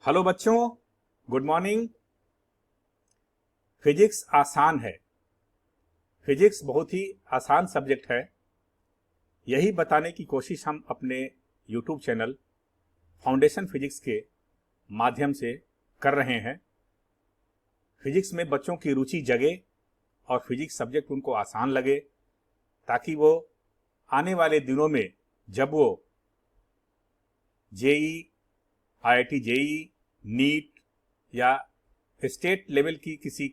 Hello बच्चों, good morning. Physics आसान है। फिजिक्स बहुत ही आसान सब्जेक्ट है। यही बताने की कोशिश हम अपने यूट्यूब चैनल फाउंडेशन फिजिक्स के माध्यम से कर रहे हैं। फिजिक्स में बच्चों की रुचि जगे और फिजिक्स सब्जेक्ट उनको आसान लगे, ताकि वो आने वाले दिनों में जब वो जेई, आईआईटी जेई, नीट या स्टेट लेवल की किसी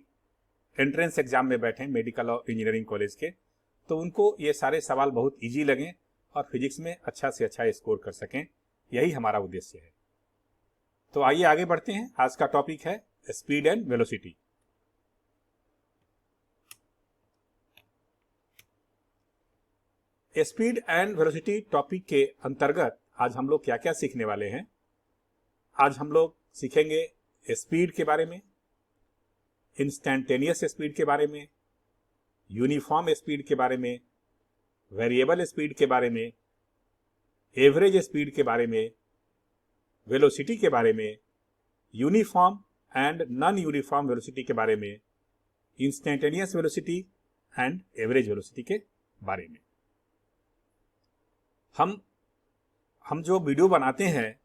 एंट्रेंस एग्जाम में बैठें मेडिकल और इंजीनियरिंग कॉलेज के, तो उनको ये सारे सवाल बहुत इजी लगें और फिजिक्स में अच्छा से अच्छा स्कोर कर सकें। यही हमारा उद्देश्य है। तो आइए आगे बढ़ते हैं। आज का टॉपिक है speed and velocity. Speed and velocity topic के अंतर्गत आज हम लोग क्या क्या सीखने वाले हैं। आज हम लोग सीखेंगे स्पीड के बारे में, इंस्टैंटेनियस स्पीड के बारे में, यूनिफॉर्म स्पीड के बारे में, वेरिएबल स्पीड के बारे में, एवरेज स्पीड के बारे में, वेलोसिटी के बारे में, uniform and non uniform velocity के बारे में, instantaneous velocity and average velocity के बारे में। हम जो वीडियो बनाते हैं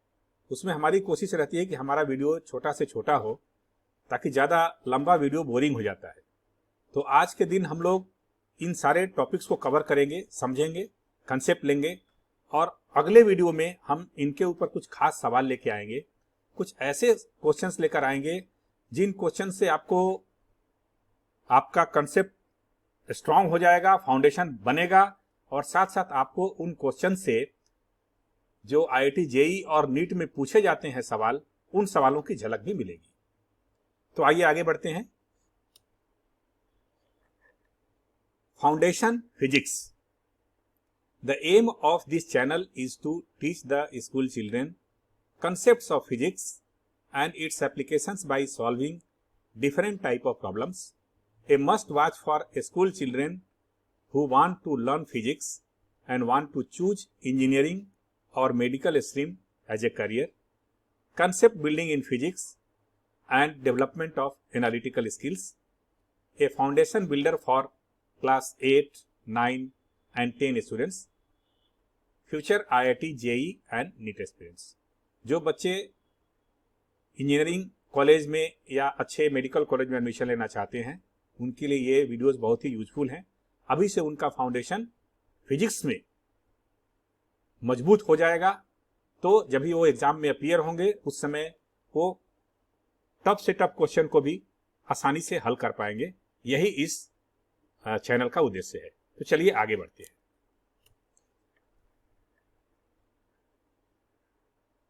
उसमें हमारी कोशिश रहती है कि हमारा वीडियो छोटा से छोटा हो, ताकि ज़्यादा लंबा वीडियो बोरिंग हो जाता है। तो आज के दिन हम लोग इन सारे टॉपिक्स को कवर करेंगे, समझेंगे, कंसेप्ट लेंगे और अगले वीडियो में हम इनके ऊपर कुछ खास सवाल लेके आएंगे। कुछ ऐसे क्वेश्चंस लेकर आएंगे जिन क्वेश्चन से आपका कंसेप्ट स्ट्रांग हो जाएगा, फाउंडेशन बनेगा और साथ साथ आपको उन क्वेश्चन से जो आईआईटी जेई और नीट में पूछे जाते हैं सवाल, उन सवालों की झलक भी मिलेगी। तो आइए आगे बढ़ते हैं। Foundation physics. The aim of this channel is to teach the school children concepts of physics and its applications by solving different type of problems. A must watch for school children who want to learn physics and want to choose engineering or medical stream as a career. Concept building in physics and development of analytical skills. A foundation builder for class 8, 9 and 10 students. Future IIT JEE and NEET aspirants. जो बच्चे engineering college में या अच्छे medical college में admission लेना चाहते हैं, उनके लिए ये वीडियोस बहुत ही यूजफुल हैं। अभी से उनका फाउंडेशन फिजिक्स में मजबूत हो जाएगा, तो जब भी वो एग्जाम में अपीयर होंगे उस समय वो टफ से टफ क्वेश्चन को भी आसानी से हल कर पाएंगे। यही इस चैनल का उद्देश्य है। तो चलिए आगे बढ़ते हैं।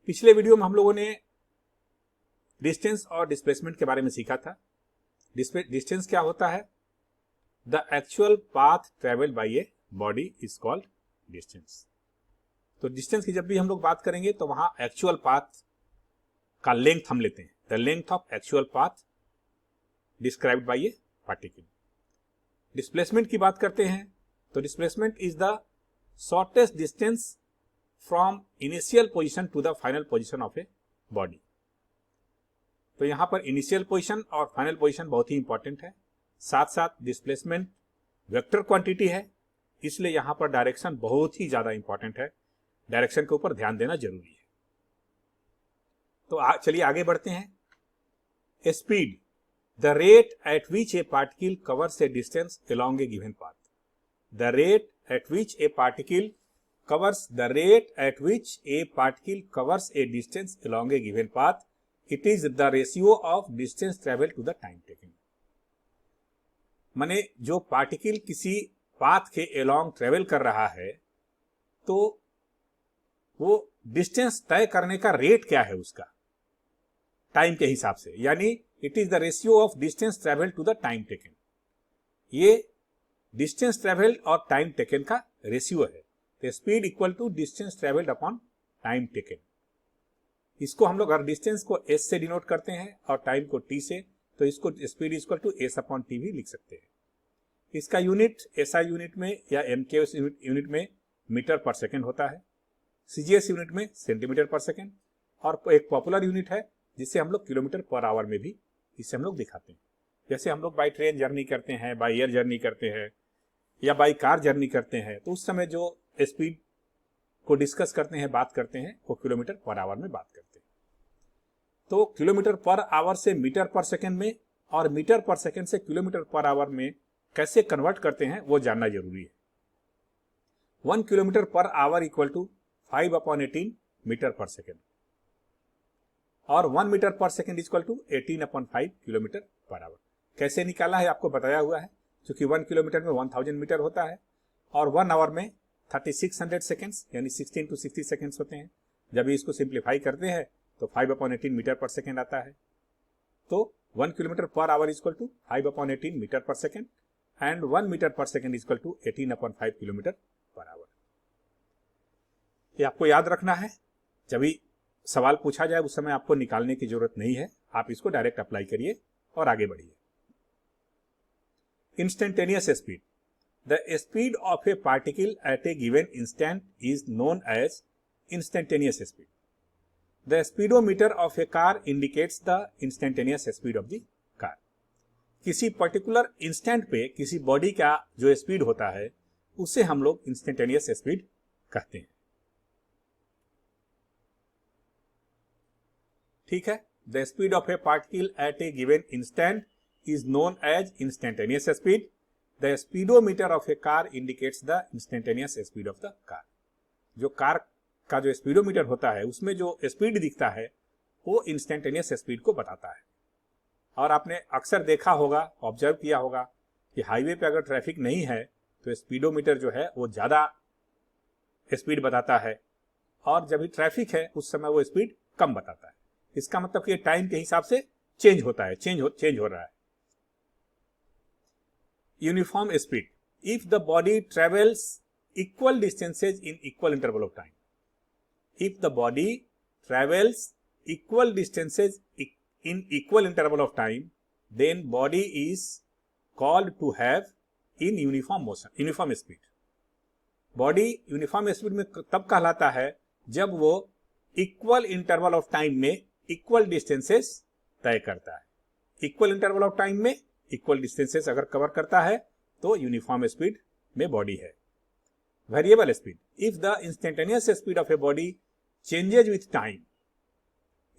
पिछले वीडियो में हम लोगों ने डिस्टेंस और डिस्प्लेसमेंट के बारे में सीखा था। डिस्टेंस क्या होता है? The actual path travelled by a body is called distance. तो डिस्टेंस की जब भी हम लोग बात करेंगे तो वहां एक्चुअल पाथ का लेंथ हम लेते हैं। The length of actual path described by a particle. Displacement की बात करते हैं तो displacement is the shortest distance from initial position to the final position of a body. तो यहां पर इनिशियल पोजिशन और फाइनल पोजिशन बहुत ही इंपॉर्टेंट है। साथ साथ डिस्प्लेसमेंट वेक्टर क्वांटिटी है, इसलिए यहां पर डायरेक्शन बहुत ही ज्यादा इंपॉर्टेंट है। डायरेक्शन के ऊपर ध्यान देना जरूरी है। तो चलिए आगे बढ़ते हैं। Speed, the rate at which A particle covers A distance along A given path. The rate at which A particle covers the rate at which a particle covers a distance along a given path. It is the ratio of distance traveled to the time taken. माने जो particle किसी path के along travel कर रहा है, तो वो distance तय करने का रेट क्या है उसका, टाइम के हिसाब से, यानी it is the ratio of distance travelled to the time taken. ये डिस्टेंस ट्रेवल्ड और टाइम टेकन का रेशियो है। Speed equal to distance travelled upon time taken. इसको हम लोग अगर डिस्टेंस को एस से डिनोट करते हैं और टाइम को टी से, तो इसको speed equal to s upon t भी लिख सकते हैं। इसका यूनिट एसआई यूनिट में या एमकेएस यूनिट में मीटर पर सेकेंड होता है, सीजीएस यूनिट में सेंटीमीटर पर सेकेंड, और एक पॉपुलर यूनिट है जिसे हम लोग किलोमीटर पर आवर में भी इसे हम लोग दिखाते हैं। जैसे हम लोग बाई ट्रेन जर्नी करते हैं, बाई एयर जर्नी करते हैं या बाई कार जर्नी करते हैं, तो उस समय जो स्पीड को डिस्कस करते हैं, बात करते हैं, वो किलोमीटर पर आवर में बात करते हैं। तो किलोमीटर पर आवर से मीटर पर सेकंड में और मीटर पर सेकंड से किलोमीटर पर आवर में कैसे कन्वर्ट करते हैं वो जानना जरूरी है। 1 kilometre per hour equal to 5/18 metre per second और 1 metre per second equal to 18/5 kilometre per hour. कैसे निकाला है आपको बताया हुआ है, क्योंकि 1 किलोमीटर में 1000 मीटर होता है और 1 आवर में 3600 सेकेंड्स यानी 16 to 60 सेकेंड्स होते हैं। जब इसको सिंप्लीफाई करते हैं तो 5/18 मीटर पर सेकेंड आता है। तो 1 kilometre per hour equal to 5/18 metre per second and 1 metre per second equal to 18/5 kilometre per hour. ये आपको याद रखना है, जब भी सवाल पूछा जाए उस समय आपको निकालने की जरूरत नहीं है, आप इसको डायरेक्ट अप्लाई करिए और आगे बढ़िए। Instantaneous speed. The speed of a particle at a given instant is known as instantaneous speed. The speedometer of a car indicates the instantaneous speed of the car. किसी पर्टिकुलर इंस्टेंट पे किसी body का जो speed होता है उसे हम लोग इंस्टेंटेनियस स्पीड कहते हैं। ठीक है, the speed of a particle at a given instant is known as instantaneous speed. The speedometer of a car indicates the instantaneous speed of the car. जो कार का जो स्पीडोमीटर होता है उसमें जो स्पीड दिखता है वो इंस्टेंटेनियस स्पीड को बताता है। और आपने अक्सर देखा होगा, ऑब्जर्व किया होगा कि हाईवे पे अगर ट्रैफिक नहीं है तो स्पीडोमीटर जो है वो ज्यादा स्पीड बताता है और जब भी ट्रैफिक है उस समय वो स्पीड कम बताता है। इसका मतलब कि टाइम के हिसाब से चेंज होता है, चेंज हो रहा है। Uniform speed. If the body travels equal distances in equal interval of time. If the body travels equal distances in equal interval of time, then body is called to have in uniform motion, uniform speed. Body uniform speed में तब कहलाता है जब वो equal interval of time में equal distances तय करता है। Equal interval of time में equal distances अगर कवर करता है तो uniform speed में body है। Variable speed. If the instantaneous speed of a body changes with time,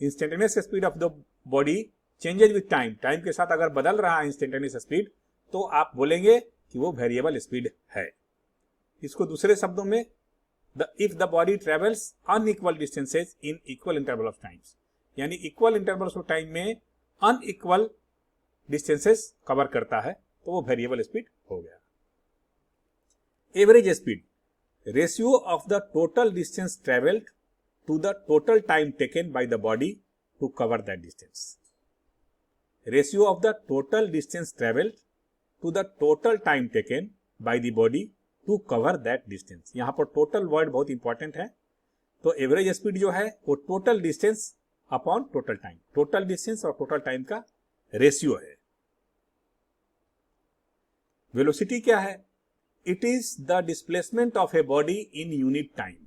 instantaneous speed of the body changes with time, time के साथ अगर बदल रहा है इंस्टेंटेनियस स्पीड तो आप बोलेंगे कि वो वेरिएबल स्पीड है। इसको दूसरे शब्दों में if the body travels unequal distances in equal interval of times, यानी इक्वल इंटरवल्स ऑफ टाइम में अनइक्वल डिस्टेंसेस कवर करता है तो वो वेरिएबल स्पीड हो गया। Average speed. Ratio of the total distance travelled to the total time taken by the body to cover that distance. Ratio of the total distance traveled to the total time taken by the body to cover that distance. यहाँ पर total word बहुत important है। तो average speed जो है वो total distance upon total time, total distance और total time का रेशियो है। वेलोसिटी क्या है? It is the displacement of a body in unit time,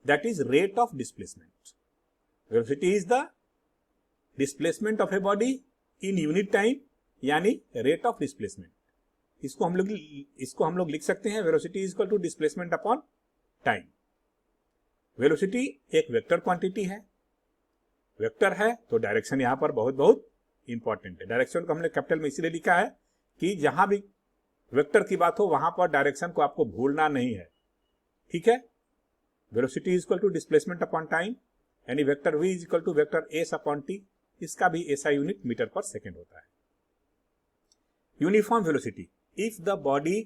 that is rate of displacement. Velocity is the displacement of a body in unit time यानी rate of displacement. इसको हम लोग लिख सकते हैं velocity is equal to displacement upon time. Velocity एक vector quantity है, vector है तो डायरेक्शन यहां पर बहुत बहुत इंपॉर्टेंट है। डायरेक्शन को हमने कैपिटल में इसलिए लिखा है कि जहां भी वेक्टर की बात हो वहां पर डायरेक्शन को आपको भूलना नहीं है। ठीक है, velocity is equal to displacement upon time यानी vector v is equal to vector s upon t, इसका भी SI unit metre per second होता है। Uniform velocity. If the body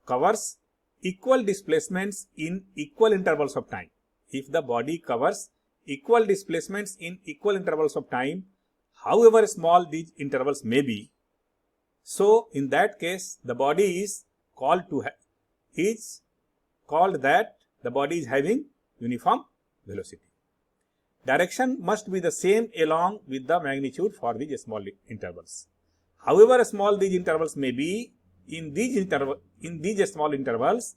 covers equal displacements in equal intervals of time, if the body covers equal displacements in equal intervals of time, however small these intervals may be, so in that case the body is called that the body is having uniform velocity. Direction must be the same along with the magnitude for these small intervals. However small these intervals may be, in these small intervals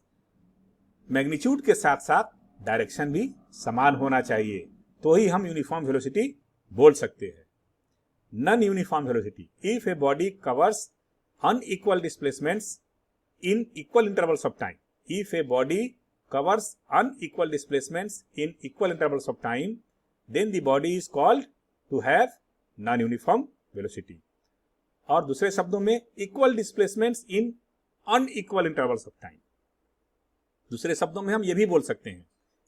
magnitude के साथ साथ direction भी समान होना चाहिए। तो ही हम uniform velocity बोल सकते हैं। Non uniform velocity, if a body covers unequal displacements in equal intervals of time. If a body covers unequal displacements in equal intervals of time, then the body is called to have non-uniform velocity. और दूसरे शब्दों में equal displacements in unequal intervals of time. दूसरे शब्दों में हम ये भी बोल सकते हैं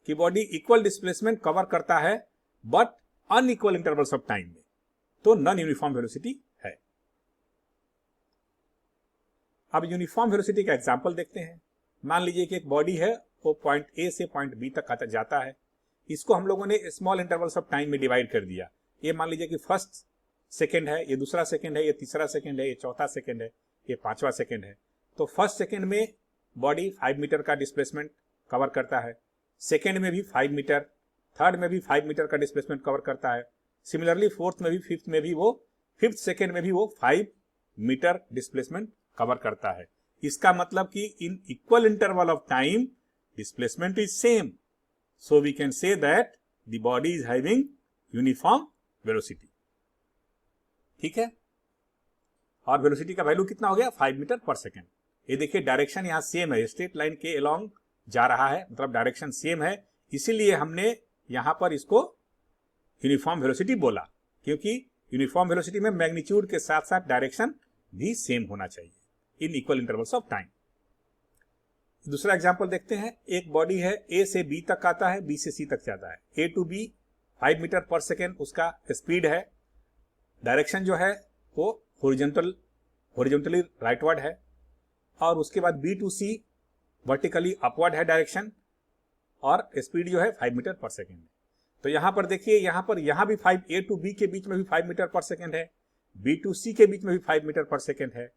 कि बॉडी इक्वल डिस्प्लेसमेंट कवर करता है but unequal intervals of time में, तो नॉन यूनिफॉर्म वेलोसिटी है। अब यूनिफॉर्म वेलोसिटी का एग्जांपल देखते हैं। मान लीजिए कि एक बॉडी है, वो पॉइंट ए से पॉइंट बी तक जाता है। इसको हम लोगों ने स्मॉल इंटरवल्स ऑफ टाइम में डिवाइड कर दिया। ये मान लीजिए कि फर्स्ट सेकंड है, ये दूसरा सेकंड है, ये तीसरा सेकंड है, ये चौथा सेकंड है, ये पांचवा सेकंड है। तो फर्स्ट सेकंड में बॉडी 5 मीटर का डिस्प्लेसमेंट कवर करता है, सेकंड में भी 5 मीटर, थर्ड में भी 5 मीटर का डिस्प्लेसमेंट कवर करता है। सिमिलरली फोर्थ में भी, फिफ्थ में भी, वो फिफ्थ सेकंड में भी वो 5 मीटर डिस्प्लेसमेंट कवर करता है। इसका मतलब कि in equal interval of time displacement is same, so we can say that the body is having uniform velocity. ठीक है, और वेलोसिटी का वैल्यू कितना हो गया? 5 मीटर पर सेकेंड। ये देखिए डायरेक्शन यहां सेम है, स्ट्रेट लाइन के अलोंग जा रहा है, मतलब डायरेक्शन सेम है, इसीलिए हमने यहां पर इसको यूनिफॉर्म वेलोसिटी बोला, क्योंकि यूनिफॉर्म वेलोसिटी में मैग्नीट्यूड के साथ साथ डायरेक्शन भी सेम होना चाहिए इन इक्वल इंटरवल्स ऑफ टाइम। दूसरा एग्जांपल देखते हैं। एक बॉडी है, ए से बी तक आता है, बी से सी तक जाता है। A to B 5 metre per second उसका स्पीड है, डायरेक्शन जो है वो हॉरिजॉन्टली राइटवर्ड है, और उसके बाद B to C vertically upward है डायरेक्शन, और स्पीड जो है 5 मीटर पर सेकेंड है। तो यहां पर देखिए, यहां भी 5, ए टू बी के बीच में भी 5 मीटर पर सेकेंड है, बी टू सी के बीच में भी 5 मीटर पर सेकेंड है,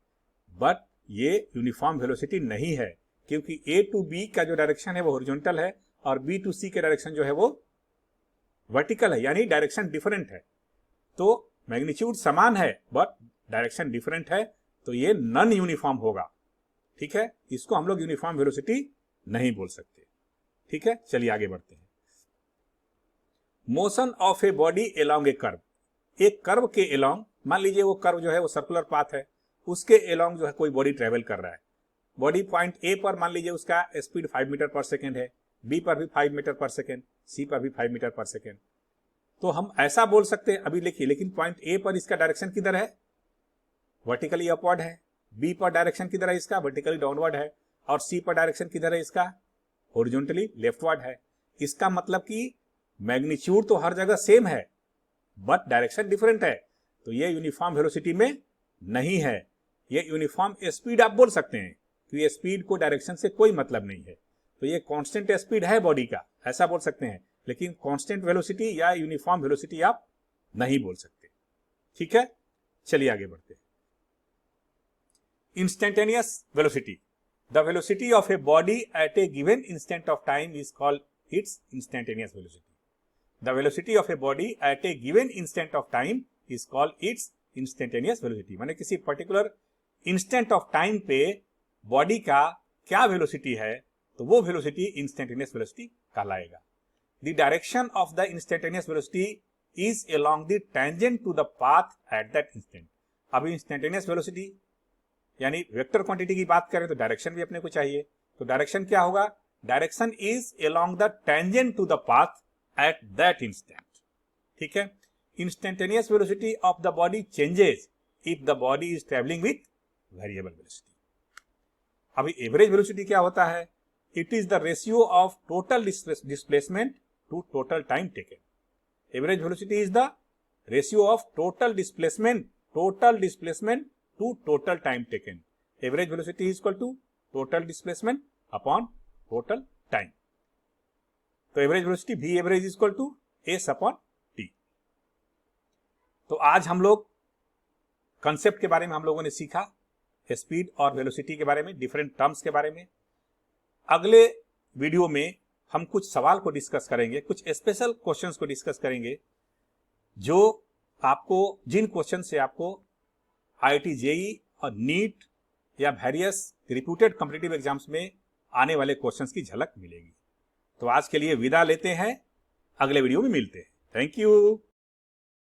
बट ये यूनिफॉर्म वेलोसिटी नहीं है, क्योंकि ए टू बी का जो डायरेक्शन है वो हॉरिजॉन्टल है, और बी टू सी के डायरेक्शन जो है वो वर्टिकल है, यानी डायरेक्शन डिफरेंट है। तो मैग्नीट्यूड समान है बट डायरेक्शन डिफरेंट है, तो ये नॉन यूनिफॉर्म होगा। ठीक है, इसको हम लोग यूनिफॉर्म वेलोसिटी नहीं बोल सकते। ठीक है, चलिए आगे बढ़ते हैं। Motion of a body along A curve, एक कर्व के अलोंग, मान लीजिए वो कर्व जो है वो सर्कुलर पाथ है, उसके अलोंग जो है कोई बॉडी ट्रेवल कर रहा है। बॉडी पॉइंट ए पर मान लीजिए उसका स्पीड 5 मीटर पर सेकेंड है, बी पर भी 5 मीटर पर सेकेंड, सी पर भी 5 मीटर पर सेकेंड। तो हम ऐसा बोल सकते हैं, अभी लिखिए, लेकिन पॉइंट ए पर इसका डायरेक्शन किधर है? वर्टिकली अपवर्ड है। बी पर डायरेक्शन किधर है इसका? वर्टिकली डाउनवर्ड है। और सी पर डायरेक्शन किधर है इसका? हॉरिजॉन्टली लेफ्टवर्ड है। इसका मतलब कि मैग्नीट्यूड तो हर जगह सेम है बट डायरेक्शन डिफरेंट है, तो ये यूनिफॉर्म वेलोसिटी में नहीं है। ये यूनिफॉर्म स्पीड आप बोल सकते हैं, क्योंकि स्पीड को डायरेक्शन से कोई मतलब नहीं है, तो ये कांस्टेंट स्पीड है बॉडी का, ऐसा बोल सकते हैं, लेकिन कांस्टेंट वेलोसिटी या यूनिफॉर्म वेलोसिटी आप नहीं बोल सकते। ठीक है, चलिए आगे बढ़ते हैं। Instantaneous velocity, the velocity of a body at a given instant of time is called its instantaneous velocity. The velocity of a body at a given instant of time is called its instantaneous velocity। माने किसी particular instant of time पे body का क्या velocity है, तो वो velocity instantaneous velocity कहलाएगा। The direction of the instantaneous velocity is along the tangent to the path at that instant. अभी इंस्टेंटेनियस वेलोसिटी यानी वेक्टर क्वांटिटी की बात करें तो डायरेक्शन भी अपने को चाहिए, तो डायरेक्शन क्या होगा? Direction is along the tangent to the path at that instant। ठीक है, instantaneous velocity of the body changes if the body is traveling with variable velocity। अभी एवरेज वेलोसिटी क्या होता है? It is the ratio of total displacement to total time taken। Average velocity is the ratio of total displacement to total time taken। Average velocity is equal to total displacement upon total time। तो average velocity v average is equal to s upon t। तो आज हम लोग concept के बारे में हम लोगों ने सीखा, स्पीड और वेलोसिटी के बारे में, डिफरेंट टर्म्स के बारे में। अगले वीडियो में हम कुछ सवाल को डिस्कस करेंगे, कुछ स्पेशल क्वेश्चंस को डिस्कस करेंगे, जो आपको, जिन क्वेश्चन से आपको IIT JEE और नीट या वेरियस रिप्यूटेड कॉम्पिटिटिव एग्जाम्स में आने वाले क्वेश्चंस की झलक मिलेगी। तो आज के लिए विदा लेते हैं, अगले वीडियो में मिलते हैं। Thank you.